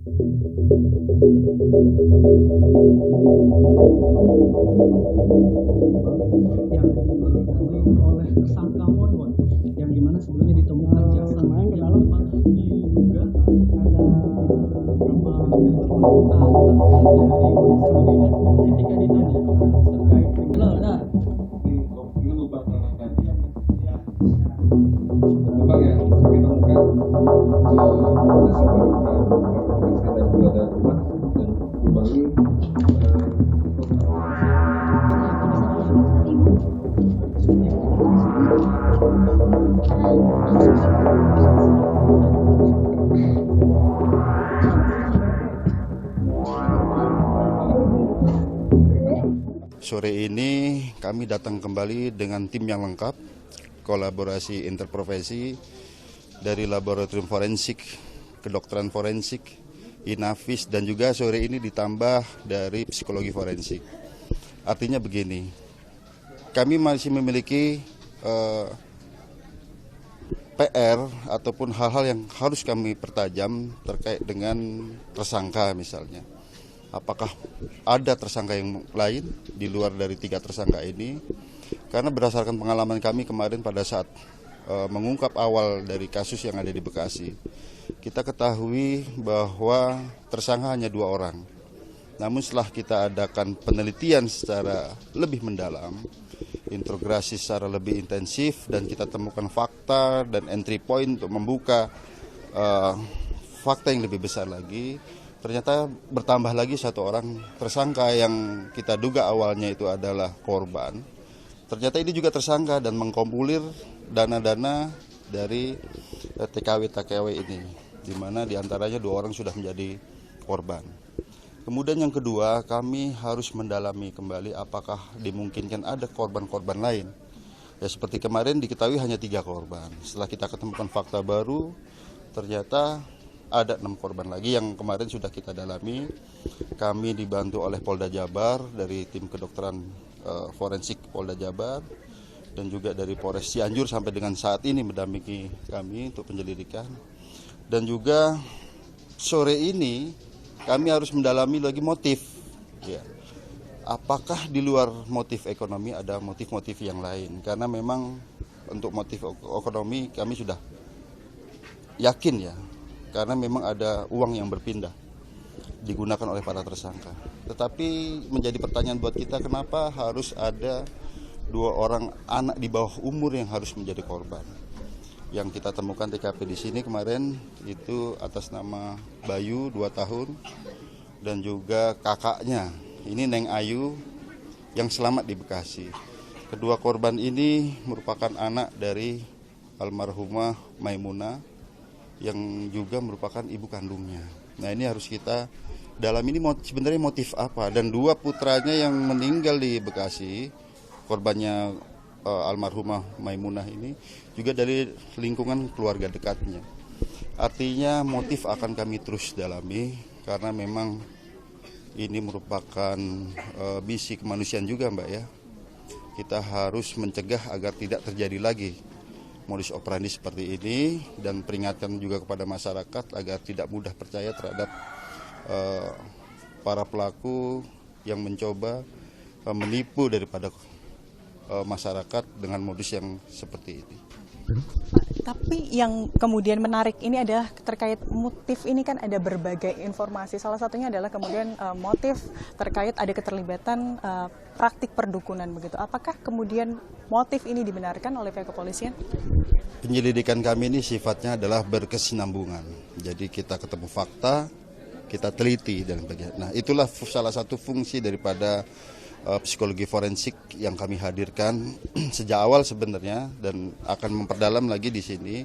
oleh tersangka Won yang dimana sebelumnya ditemukan jasad yang memang diduga ada beberapa meter dari kondisi ini. Dan ketika ditanya terkait dengan ini lubang tadi yang lubang ya ditemukan ada juga ada rumah dan lubang ini Sore ini kami datang kembali dengan tim yang lengkap, kolaborasi interprofesi dari Laboratorium Forensik, Kedokteran Forensik, Inavis, dan juga sore ini ditambah dari Psikologi Forensik. Artinya begini, kami masih memiliki PR ataupun hal-hal yang harus kami pertajam terkait dengan tersangka misalnya. Apakah ada tersangka yang lain di luar dari 3 tersangka ini? Karena berdasarkan pengalaman kami kemarin pada saat mengungkap awal dari kasus yang ada di Bekasi, kita ketahui bahwa tersangka hanya 2 orang. Namun setelah kita adakan penelitian secara lebih mendalam, integrasi secara lebih intensif, dan kita temukan fakta dan entry point untuk membuka fakta yang lebih besar lagi, ternyata bertambah lagi 1 orang tersangka yang kita duga awalnya itu adalah korban. Ternyata ini juga tersangka dan mengkompulir dana-dana dari TKW-TKW ini, di mana diantaranya 2 orang sudah menjadi korban. Kemudian yang kedua, kami harus mendalami kembali apakah dimungkinkan ada korban-korban lain. Ya seperti kemarin diketahui hanya 3 korban. Setelah kita ketemukan fakta baru, ternyata ada 6 korban lagi yang kemarin sudah kita dalami. Kami dibantu oleh Polda Jabar dari tim kedokteran forensik Polda Jabar dan juga dari Polres Cianjur sampai dengan saat ini mendampingi kami untuk penyelidikan. Dan juga sore ini kami harus mendalami lagi motif. Ya. Apakah di luar motif ekonomi ada motif-motif yang lain? Karena memang untuk motif ekonomi kami sudah yakin ya. Karena memang ada uang yang berpindah digunakan oleh para tersangka. Tetapi menjadi pertanyaan buat kita, kenapa harus ada 2 orang anak di bawah umur yang harus menjadi korban? Yang kita temukan TKP di sini kemarin itu atas nama Bayu 2 tahun dan juga kakaknya, ini Neng Ayu yang selamat di Bekasi. Kedua korban ini merupakan anak dari almarhumah Maimunah yang juga merupakan ibu kandungnya. Nah ini harus kita dalam ini sebenarnya motif apa, dan 2 putranya yang meninggal di Bekasi, korbannya almarhumah Maimunah ini juga dari lingkungan keluarga dekatnya. Artinya motif akan kami terus dalami karena memang ini merupakan misi kemanusiaan juga Mbak ya. Kita harus mencegah agar tidak terjadi lagi modus operandi seperti ini, dan peringatkan juga kepada masyarakat agar tidak mudah percaya terhadap para pelaku yang mencoba menipu daripada masyarakat dengan modus yang seperti ini. Tapi yang kemudian menarik ini adalah terkait motif ini, kan ada berbagai informasi. Salah satunya adalah kemudian motif terkait ada keterlibatan praktik perdukunan begitu. Apakah kemudian motif ini dibenarkan oleh pihak kepolisian? Penyelidikan kami ini sifatnya adalah berkesinambungan. Jadi kita ketemu fakta, kita teliti dan sebagainya. Nah, itulah salah satu fungsi daripada psikologi forensik yang kami hadirkan sejak awal sebenarnya, dan akan memperdalam lagi di sini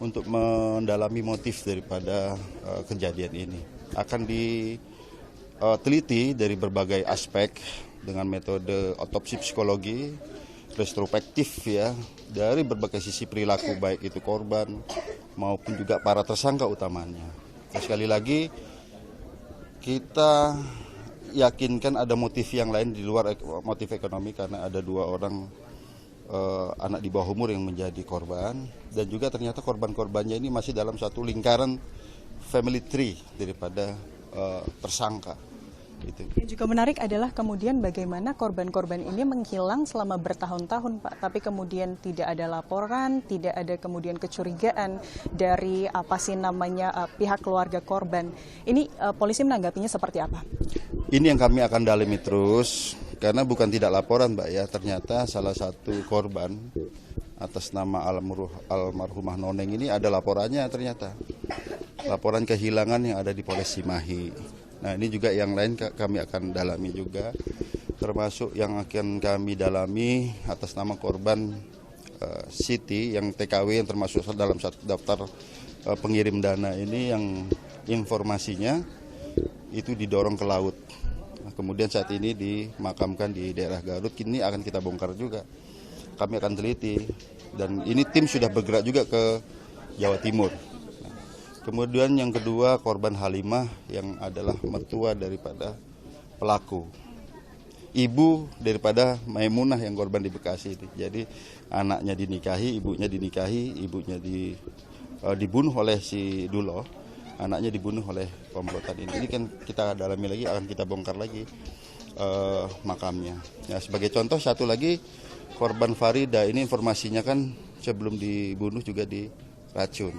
untuk mendalami motif daripada kejadian ini. Akan diteliti dari berbagai aspek dengan metode otopsi psikologi, retrospektif ya, dari berbagai sisi perilaku baik itu korban maupun juga para tersangka utamanya. Nah, sekali lagi kita yakinkan ada motif yang lain di luar motif ekonomi, karena ada 2 orang anak di bawah umur yang menjadi korban, dan juga ternyata korban-korbannya ini masih dalam satu lingkaran family tree daripada tersangka. Gitu. Yang juga menarik adalah kemudian bagaimana korban-korban ini menghilang selama bertahun-tahun, Pak. Tapi kemudian tidak ada laporan, tidak ada kemudian kecurigaan dari pihak keluarga korban. Ini polisi menanggapinya seperti apa? Ini yang kami akan dalami terus, karena bukan tidak laporan, Mbak ya. Ternyata salah satu korban atas nama almarhumah Noneng ini ada laporannya ternyata. Laporan kehilangan yang ada di Polres Cimahi. Nah ini juga yang lain kami akan dalami juga, termasuk yang akan kami dalami atas nama korban Siti yang TKW yang termasuk dalam satu daftar pengirim dana ini yang informasinya itu didorong ke laut. Nah, kemudian saat ini dimakamkan di daerah Garut, kini akan kita bongkar juga. Kami akan teliti dan ini tim sudah bergerak juga ke Jawa Timur. Kemudian yang kedua korban Halimah yang adalah mertua daripada pelaku. Ibu daripada Maimunah yang korban di Bekasi. Jadi anaknya dinikahi, ibunya dibunuh oleh si Dulo, anaknya dibunuh oleh komplotan ini. Ini kan kita dalami lagi, akan kita bongkar lagi makamnya. Ya, sebagai contoh satu lagi korban Farida ini informasinya kan sebelum dibunuh juga diracun.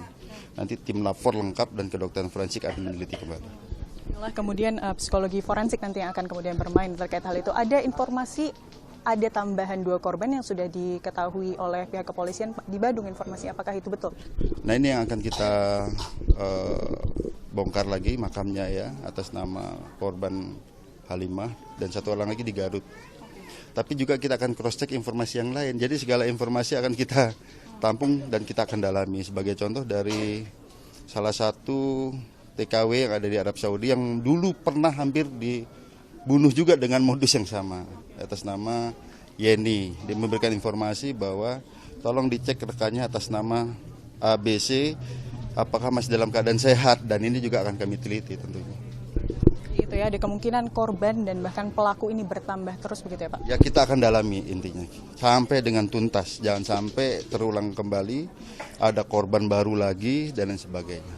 Nanti tim lapor lengkap dan kedokteran forensik akan meneliti kembali. Kemudian psikologi forensik nanti yang akan kemudian bermain terkait hal itu. Ada informasi ada tambahan 2 korban yang sudah diketahui oleh pihak kepolisian di Badung, informasi apakah itu betul? Nah ini yang akan kita bongkar lagi makamnya ya atas nama korban Halimah dan satu orang lagi di Garut. Tapi juga kita akan cross check informasi yang lain. Jadi segala informasi akan kita tampung dan kita akan dalami. Sebagai contoh dari salah satu TKW yang ada di Arab Saudi yang dulu pernah hampir dibunuh juga dengan modus yang sama atas nama Yeni. Dia memberikan informasi bahwa tolong dicek rekannya atas nama ABC apakah masih dalam keadaan sehat, dan ini juga akan kami teliti tentunya. Itu ya, ada kemungkinan korban dan bahkan pelaku ini bertambah terus begitu ya Pak? Ya kita akan dalami intinya sampai dengan tuntas, jangan sampai terulang kembali ada korban baru lagi dan lain sebagainya.